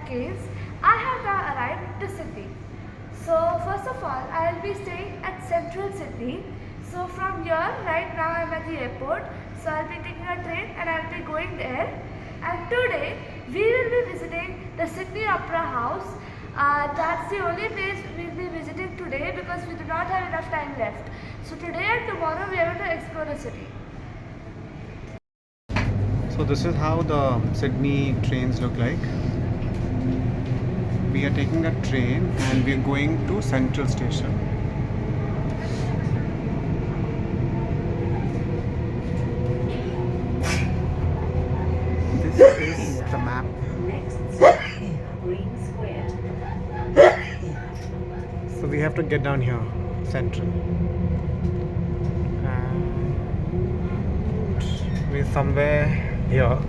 case, I have now arrived to Sydney. So first of all, I will be staying at Central Sydney. So from here, right now I am at the airport. So I will be taking a train and I will be going there. And today, we will be visiting the Sydney Opera House. That's the only place we will be visiting today because we do not have enough time left. So today and tomorrow we are going to explore the city. So this is how the Sydney trains look like. We are taking a train and we are going to Central Station. This is the map. So we have to get down here, Central. And we're somewhere here.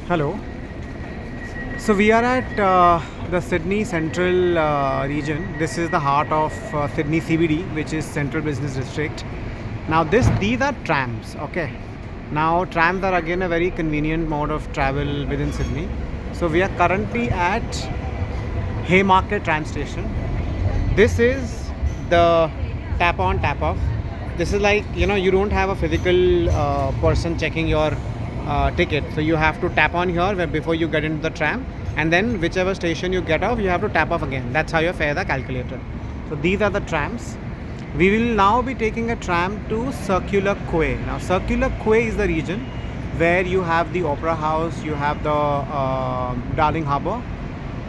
Hello. So we are at the Sydney Central region. This is the heart of Sydney CBD, which is Central Business District. Now these are trams. Okay. Now trams are again a very convenient mode of travel within Sydney. So we are currently at Haymarket tram station. This is the tap on, tap off. This is like, you don't have a physical person checking your ticket. So you have to tap on here before you get into the tram, and then whichever station you get off, you have to tap off again. That's how your fares are calculated. So these are the trams. We will now be taking a tram to Circular Quay. Now Circular Quay is the region where you have the Opera House, you have the Darling Harbour.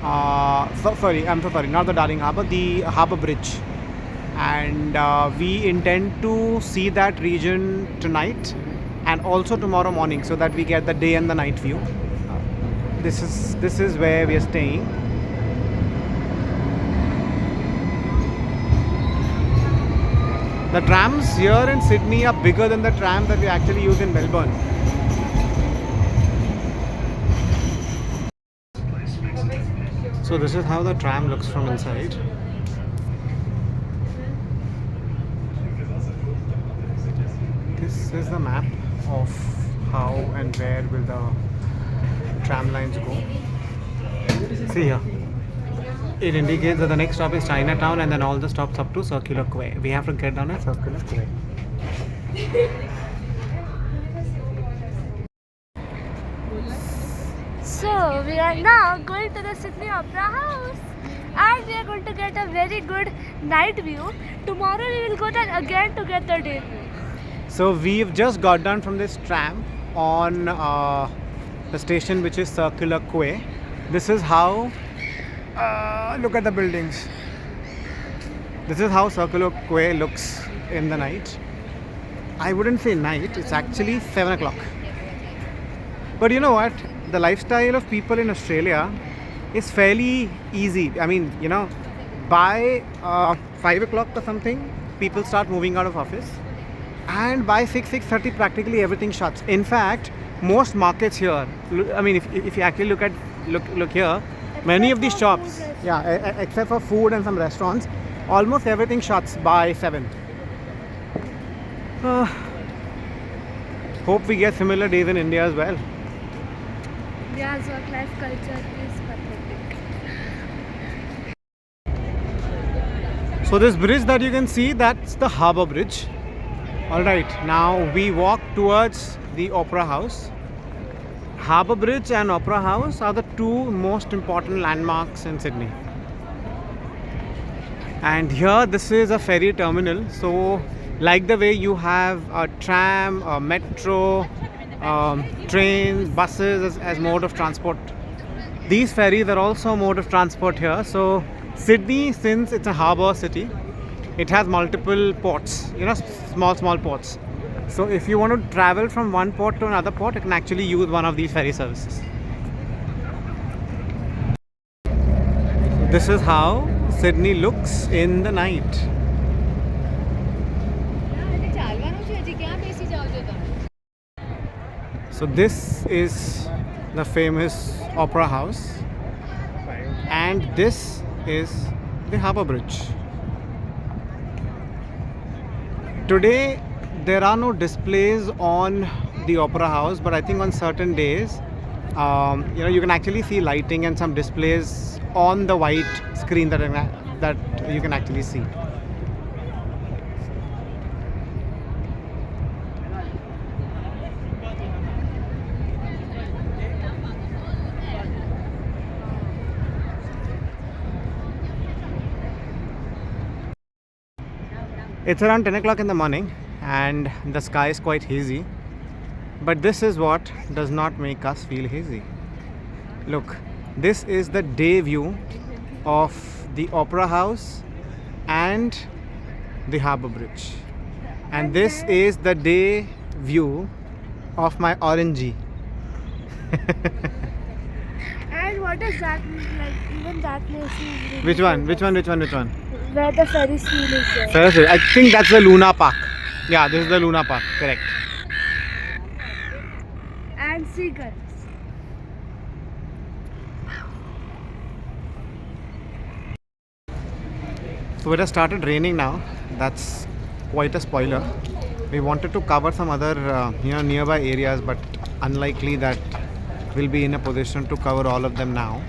I'm so sorry, not the Darling Harbour, the Harbour Bridge. And we intend to see that region tonight and also tomorrow morning, so that we get the day and the night view. This is where we are staying. The trams here in Sydney are bigger than the trams that we actually use in Melbourne. So this is how the tram looks from inside. This is the map of how and where will the tram lines go. See here. It indicates that the next stop is Chinatown and then all the stops up to Circular Quay. We have to get down at Circular Quay. So we are now going to the Sydney Opera House and we are going to get a very good night view. Tomorrow we will go there again to get the day view. So we've just got down from this tram on the station, which is Circular Quay. This is how, look at the buildings. This is how Circular Quay looks in the night. I wouldn't say night, it's actually 7 o'clock. But you know what? The lifestyle of people in Australia is fairly easy. I mean, by 5 o'clock or something, people start moving out of office. And by 6:30 practically everything shuts. In fact, most markets here, I mean, if you actually look here, many of these shops, except for food and some restaurants, almost everything shuts by 7. Hope we get similar days in India as well. India's work-life culture is pathetic. So this bridge that you can see, that's the Harbour Bridge. Alright, now we walk towards the Opera House. Harbour Bridge and Opera House are the two most important landmarks in Sydney. And here this is a ferry terminal. So like the way you have a tram, a metro, trains, buses as mode of transport, these ferries are also a mode of transport here. So Sydney, since it's a harbour city, it has multiple ports, small ports. So if you want to travel from one port to another port, you can actually use one of these ferry services. This is how Sydney looks in the night. So this is the famous Opera House, and this is the Harbour Bridge. Today there are no displays on the Opera House, but I think on certain days, you can actually see lighting and some displays on the white screen that you can actually see. It's around 10 o'clock in the morning and the sky is quite hazy. But this is what does not make us feel hazy. Look, this is the day view of the Opera House and the Harbour Bridge. And this is the day view of my orangey. And what does that mean? Like, even that place is really Which one? Which famous. one? Where the Ferris wheel is there. Ferris wheel. I think that's the Luna Park. Yeah, this is the Luna Park. Correct. And seagulls. So it has started raining now. That's quite a spoiler. We wanted to cover some other nearby areas, but unlikely that we'll be in a position to cover all of them now.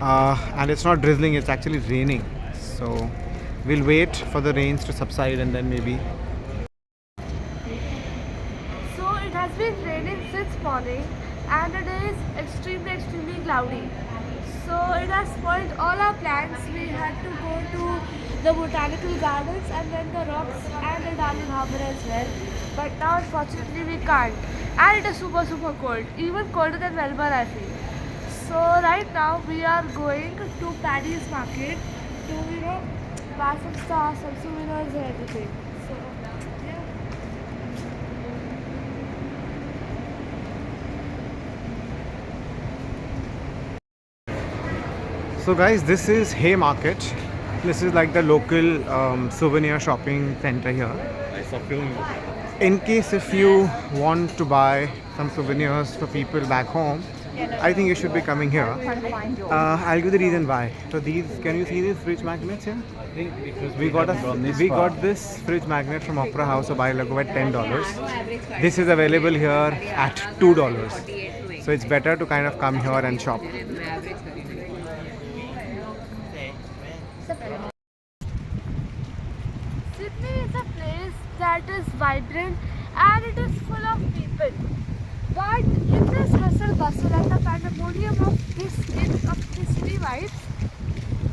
And it's not drizzling; it's actually raining. So we'll wait for the rains to subside and then maybe. So it has been raining since morning and the day is extremely cloudy. So it has spoiled all our plans. We had to go to the botanical gardens and then the rocks and the Darling Harbour as well. But now unfortunately we can't. And it is super cold. Even colder than Melbourne I feel. So right now we are going to Paddy's Market to buy some stars, some souvenirs and everything. So yeah. So guys, this is Haymarket. This is like the local souvenir shopping center here. In case if you want to buy some souvenirs for people back home, I think you should be coming here. I'll give the reason why. So these, can you see these fridge magnets here? We got this fridge magnet from Opera House a while ago at $10. This is available here at $2. So it's better to kind of come here and shop. Sydney is a place that is vibrant and it is full of people. But in this hustle bustle and the pandemonium of this city vibes,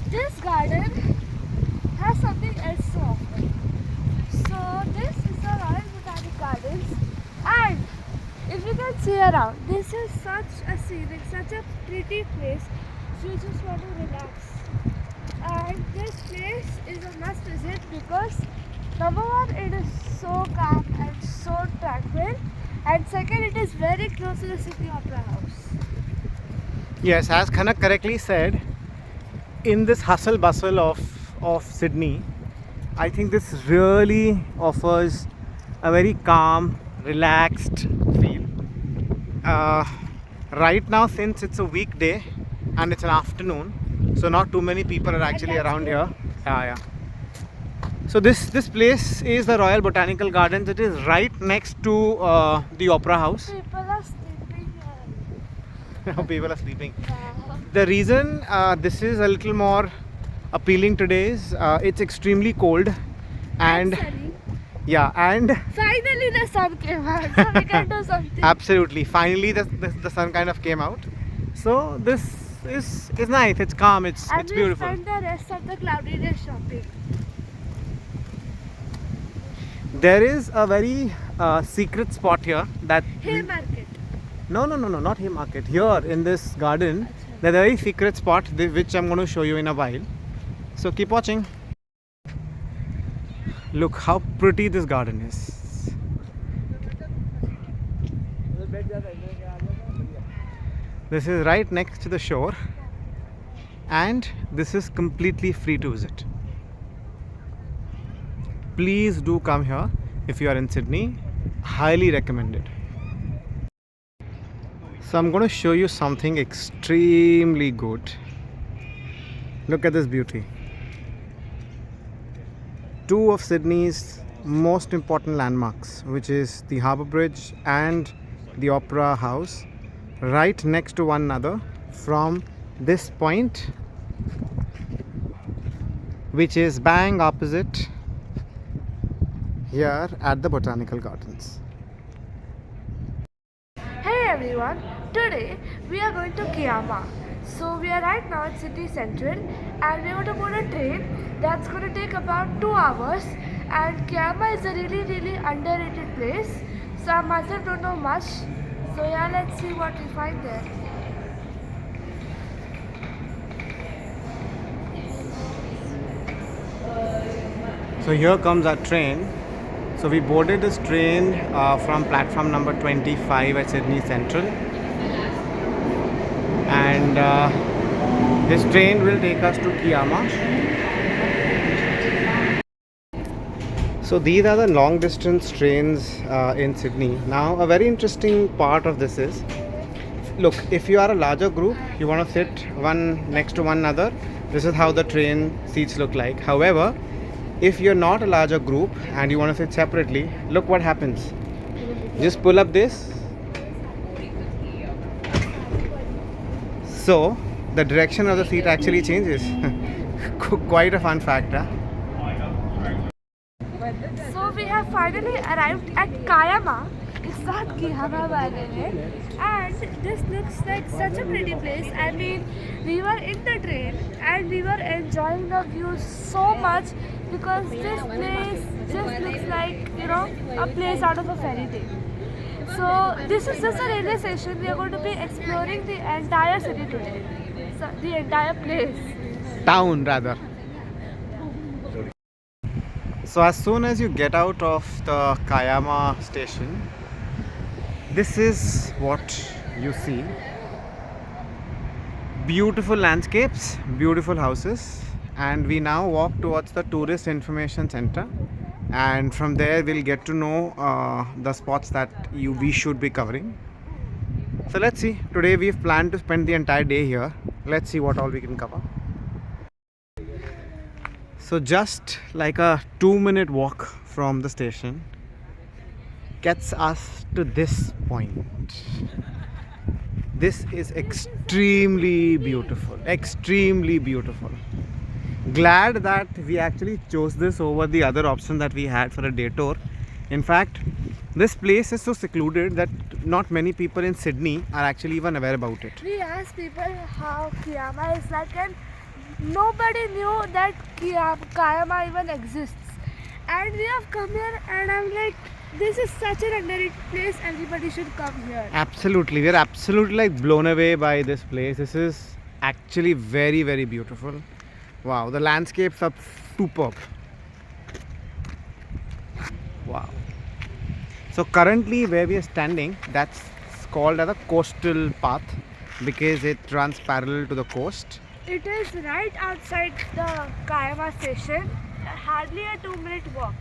this garden has something else to offer. So this is the Royal Botanic Gardens, and if you can see around, this is such a scenic, such a pretty place if you just want to relax. And this place is a must visit because number one, it is so calm and so tranquil, and second, it is very close to the Sydney Opera House. Yes, as Khanak correctly said, in this hustle bustle of Sydney, I think this really offers a very calm, relaxed feel. Right now, since it's a weekday and it's an afternoon, so not too many people are actually around here. Yeah. So this place is the Royal Botanical Gardens. It is right next to the Opera House. People are sleeping here. People are sleeping. Yeah. The reason this is a little more appealing today is it's extremely cold and sunny. yeah, and Finally the sun came out, so we can do something. absolutely, finally the sun kind of came out. So this is nice. It's calm. It's beautiful. And we spend the rest of the cloudy day shopping. There is a very secret spot here that Haymarket. No, not Haymarket. Here in this garden, there's a very secret spot which I'm going to show you in a while. So keep watching. Look how pretty this garden is. This is right next to the shore, and this is completely free to visit. Please do come here if you are in Sydney. Highly recommended. So I'm going to show you something extremely good. Look at this beauty. Two of Sydney's most important landmarks, which is the Harbour Bridge and the Opera House, right next to one another from this point, which is bang opposite here at the Botanical Gardens. Hey everyone, today we are going to Kiama. So we are right now at City Central and we are going to go on a train that's going to take about 2 hours, and Kiama is a really underrated place. So I myself don't know much. So yeah, let's see what we find there. So here comes our train. So we boarded this train from platform number 25 at Sydney Central, and this train will take us to Kiama. So these are the long distance trains in Sydney. Now a very interesting part of this is, look, if you are a larger group, you want to sit one next to one another, this is how the train seats look like. However, if you're not a larger group and you want to sit separately, look what happens. Just pull up this. So the direction of the seat actually changes. Quite a fun fact, huh? So we have finally arrived at Kiama. It's not Kiama by the way. And this looks like such a pretty place. I mean, we were in the train and we were enjoying the view so much because this place just looks like, a place out of a fairy tale. So this is just a railway station. We are going to be exploring the entire city today. So the entire place. Town rather. So as soon as you get out of the Kiama station, this is what you see. Beautiful landscapes, beautiful houses, and we now walk towards the Tourist Information Center, and from there we'll get to know the spots that we should be covering. So let's see. Today we've planned to spend the entire day here. Let's see what all we can cover. So just like a 2-minute walk from the station gets us to this point. This is extremely beautiful, extremely beautiful. Glad that we actually chose this over the other option that we had for a day tour. In fact, this place is so secluded that not many people in Sydney are actually even aware about it. We asked people how Kiama is like, and nobody knew that Kiama even exists. And we have come here and I'm like, this is such an underrated place, everybody should come here. Absolutely, we are absolutely like blown away by this place. This is actually very beautiful. Wow, the landscapes are superb. Wow. So currently where we are standing, that's called as a coastal path because it runs parallel to the coast. It is right outside the Kiama station, hardly a 2-minute walk.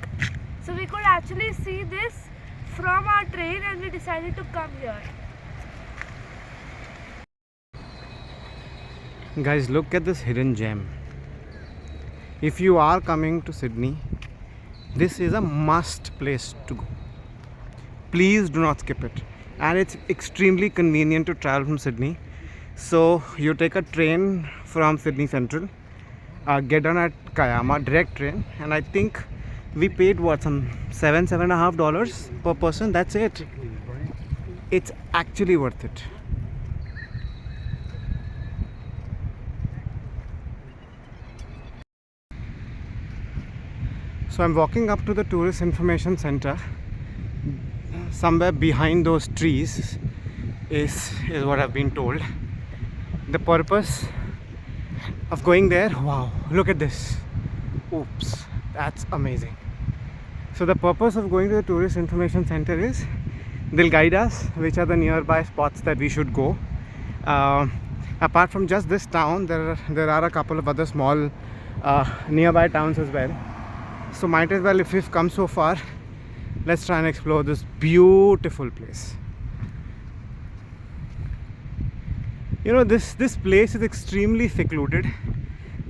So we could actually see this from our train and we decided to come here. Guys, look at this hidden gem. If you are coming to Sydney, this is a must place to go. Please do not skip it. And it's extremely convenient to travel from Sydney. So you take a train from Sydney Central, get on at Kiama, direct train, and I think we paid what, some $7.5 per person. That's it. It's actually worth it. So I'm walking up to the Tourist Information Center. Somewhere behind those trees is what I've been told. The purpose of going there, wow, look at this. Oops, that's amazing. So the purpose of going to the Tourist Information Center is they'll guide us which are the nearby spots that we should go. Apart from just this town, there are a couple of other small nearby towns as well. So might as well, if we've come so far, let's try and explore this beautiful place. You know, this place is extremely secluded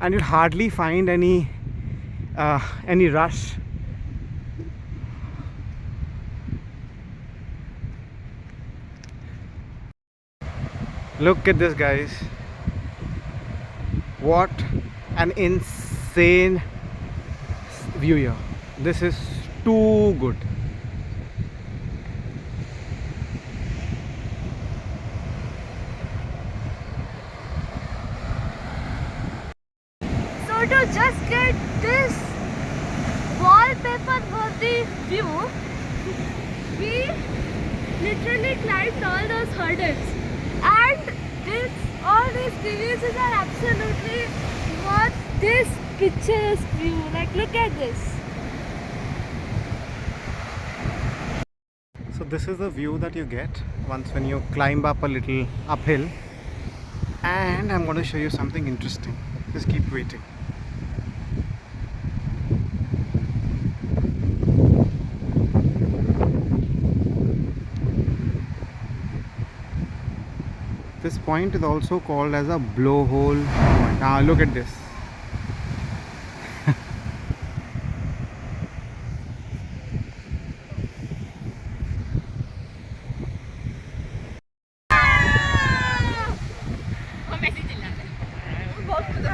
and you'll hardly find any rush Look at this, guys. What an insane view here. This is too good. So to just get this wallpaper worthy view, we literally climbed all those hurdles. And all these experiences are absolutely what this picturesque view. Like, look at this. So this is the view that you get once when you climb up a little uphill. And I'm going to show you something interesting. Just keep waiting. This point is also called as a blowhole point. Now look at this.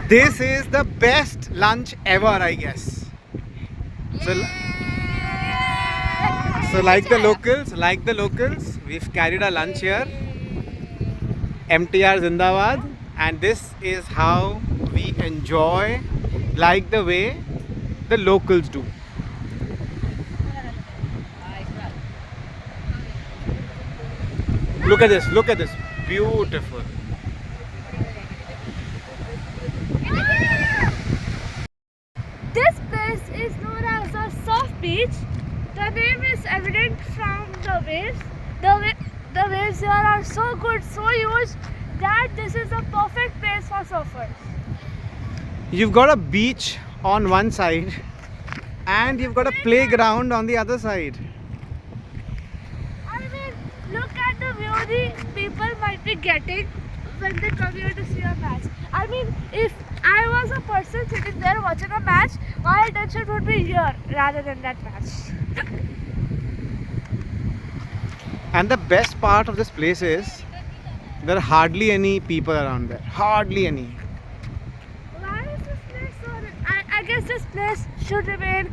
This is the best lunch ever, I guess. So like the locals, we've carried our lunch here. MTR Zindabad, and this is how we enjoy, like the way the locals do. Look at this, beautiful. This place is known as a soft beach. The name is evident from the waves. The waves here are so good, so huge that this is a perfect place for surfers. You've got a beach on one side and you've got a playground on the other side. I mean, look at the view the people might be getting when they come here to see a match. I mean, if I was a person sitting there watching a match, my attention would be here rather than that match. And the best part of this place is there are hardly any people around there. Hardly any. Why is this place so? I guess this place should remain,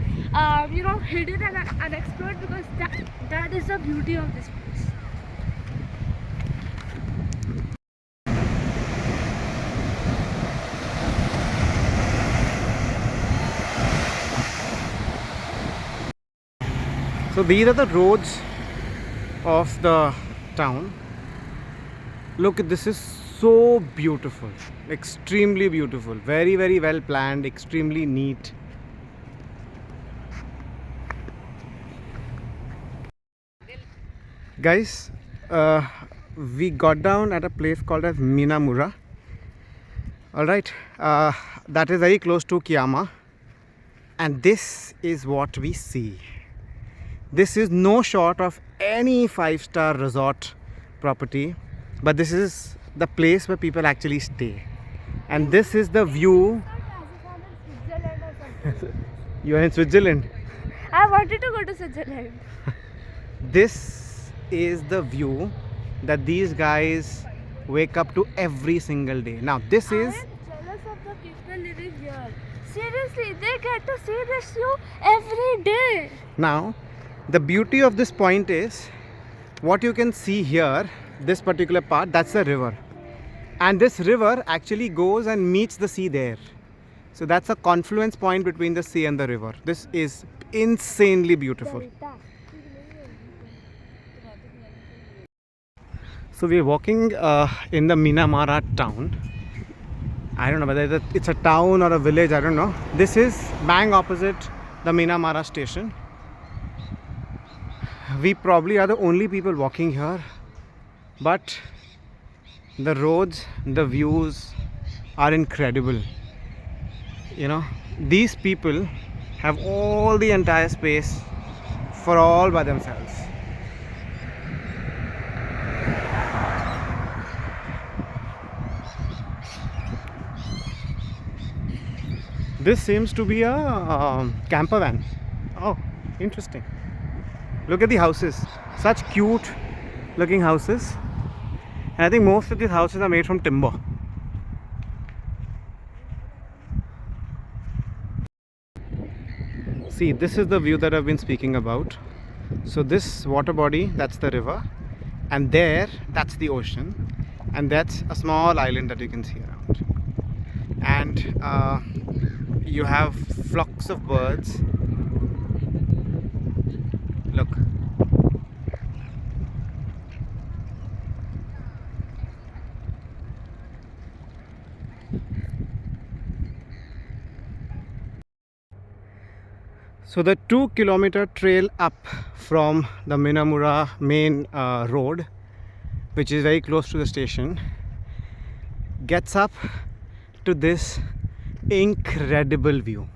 hidden and unexplored, because that is the beauty of this place. So these are the roads of the town. Look, this is so beautiful, extremely beautiful, very well planned, extremely neat. Guys, we got down at a place called as Minamura. Alright, that is very close to Kiama, and this is what we see. This is no short of any 5-star resort property, but this is the place where people actually stay, and this is the view. You are in Switzerland. I wanted to go to Switzerland. This is the view that these guys wake up to every single day. Now this is, I am jealous of the people living here. Seriously, they get to see this view every day. now the beauty of this point is what you can see here, this particular part, that's the river, and this river actually goes and meets the sea there. So that's a confluence point between the sea and the river. This is insanely beautiful. So we're walking in the Minamara town. I don't know whether it's a town or a village, I don't know. This is bang opposite the Minamara station. We probably are the only people walking here, but the roads, the views are incredible. You know, these people have all the entire space for all by themselves. This seems to be a camper van. Oh, interesting. Look at the houses, such cute looking houses. And I think most of these houses are made from timber. See, this is the view that I've been speaking about. So this water body, that's the river, and there, that's the ocean, and that's a small island that you can see around. And you have flocks of birds. Look. So the 2 kilometer trail up from the Minamura main road, which is very close to the station, gets up to this incredible view.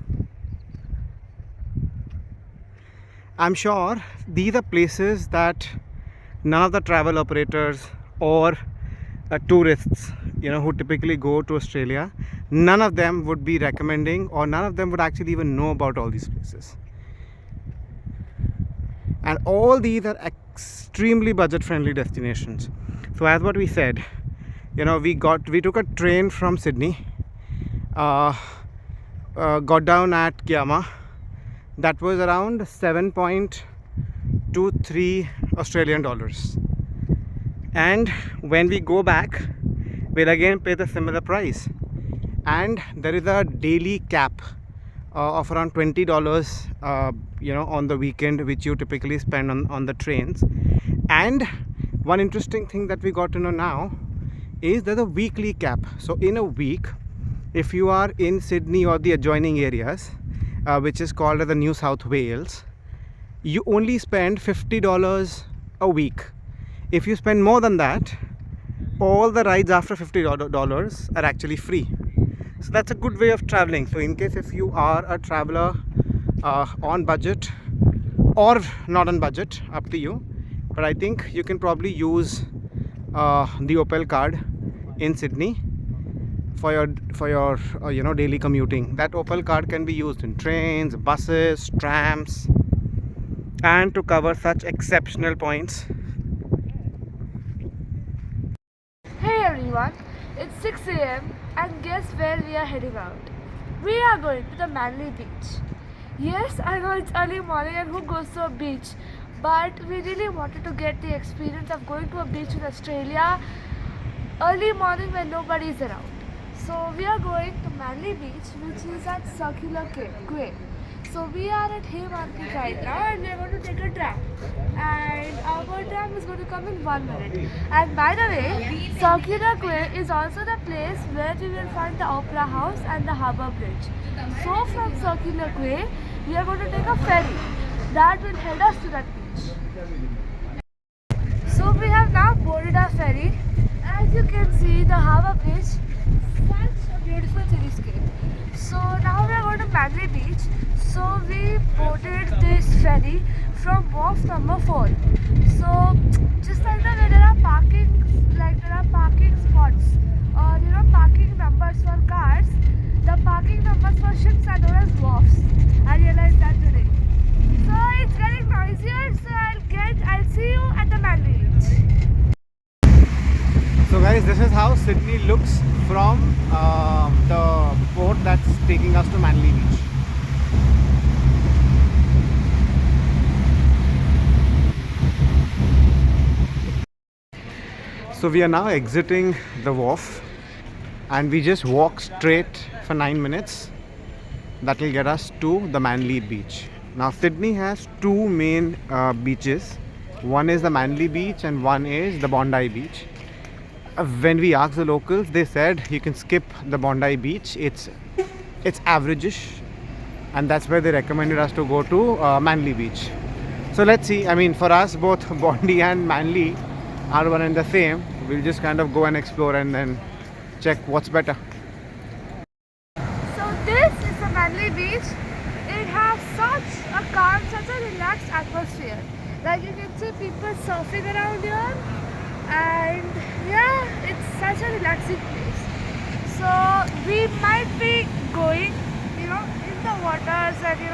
I'm sure these are places that none of the travel operators or tourists, who typically go to Australia, none of them would be recommending, or none of them would actually even know about all these places. And all these are extremely budget friendly destinations. So as what we said, we took a train from Sydney, got down at Kiama. That was around 7.23 Australian dollars. And when we go back, we'll again pay the similar price. And there is a daily cap of around $20, on the weekend, which you typically spend on the trains. And one interesting thing that we got to know now is there's a weekly cap. So in a week, if you are in Sydney or the adjoining areas, which is called as the New South Wales, you only spend $50 a week. If you spend more than that, all the rides after $50 are actually free. So that's a good way of traveling. So in case if you are a traveler on budget or not on budget, up to you, but I think you can probably use the Opal card in Sydney for your daily commuting. That Opal card can be used in trains, buses, trams, and to cover such exceptional points. Hey everyone, it's 6 a.m. and guess where we are heading out? We are going to the Manly Beach. Yes, I know it's early morning and who goes to a beach, but we really wanted to get the experience of going to a beach in Australia early morning when nobody is around. So we are going to Manly Beach, which is at Circular Quay. So we are at Haymarket right now and we are going to take a tram. And our tram is going to come in 1 minute. And by the way, Circular Quay is also the place where we will find the Opera House and the Harbour Bridge. So from Circular Quay, we are going to take a ferry that will head us to that beach. So we have now boarded our ferry. As you can see, the Harbour Bridge, such a beautiful cityscape. So now we are going to Manly Beach. So we boarded this ferry from wharf number 4. So just like that, where there are parking spots or parking numbers for cars, the parking numbers for ships are known as wharfs. I realized that today. So it's getting noisier. So I'll see you at the Manly Beach. So guys, this is how Sydney looks from the boat that's taking us to Manly Beach. So we are now exiting the wharf and we just walk straight for 9 minutes. That will get us to the Manly Beach. Now Sydney has two main beaches. One is the Manly Beach and one is the Bondi Beach. When we asked the locals, they said you can skip the Bondi Beach. It's average-ish, and that's where they recommended us to go to Manly Beach. So let's see. I mean, for us, both Bondi and Manly are one and the same. We'll just kind of go and explore and then check what's better. So this is the Manly Beach. It has such a calm, such a relaxed atmosphere. Like you can see people surfing around here. And yeah, it's such a relaxing place. So we might be going, in the waters and we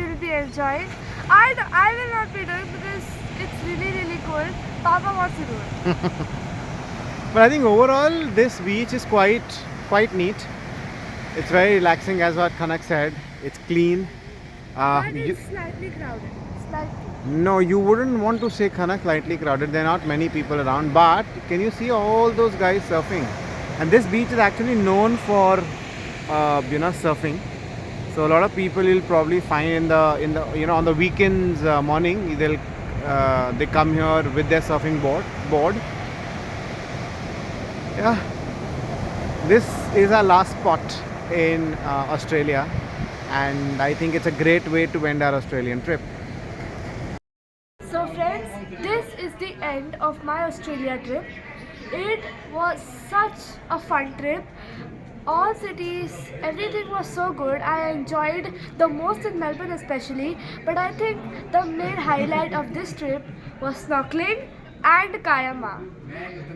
will be enjoying. I will not be doing because it's really cold. Papa wants to do it. But I think overall this beach is quite neat. It's very relaxing, as what Kanak said. It's clean. But You, it's slightly crowded. Slightly. no, you wouldn't want to say Kanak lightly crowded. There are not many people around. But can you see all those guys surfing? And this beach is actually known for, surfing. So a lot of people you'll probably find in the on the weekends morning they come here with their surfing board. Yeah, this is our last spot in Australia, and I think it's a great way to end our Australian trip. So friends, this is the end of my Australia trip. It was such a fun trip. All cities, everything was so good. I enjoyed the most in Melbourne especially, but I think the main highlight of this trip was snorkeling and Kiama.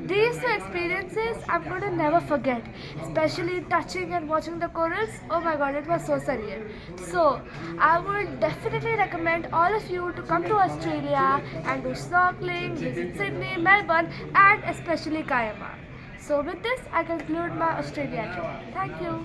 These two experiences I'm going to never forget, especially touching and watching the corals. Oh my god, it was so surreal. So, I would definitely recommend all of you to come to Australia and do snorkeling, visit Sydney, Melbourne, and especially Kiama. So, with this, I conclude my Australia trip. Thank you.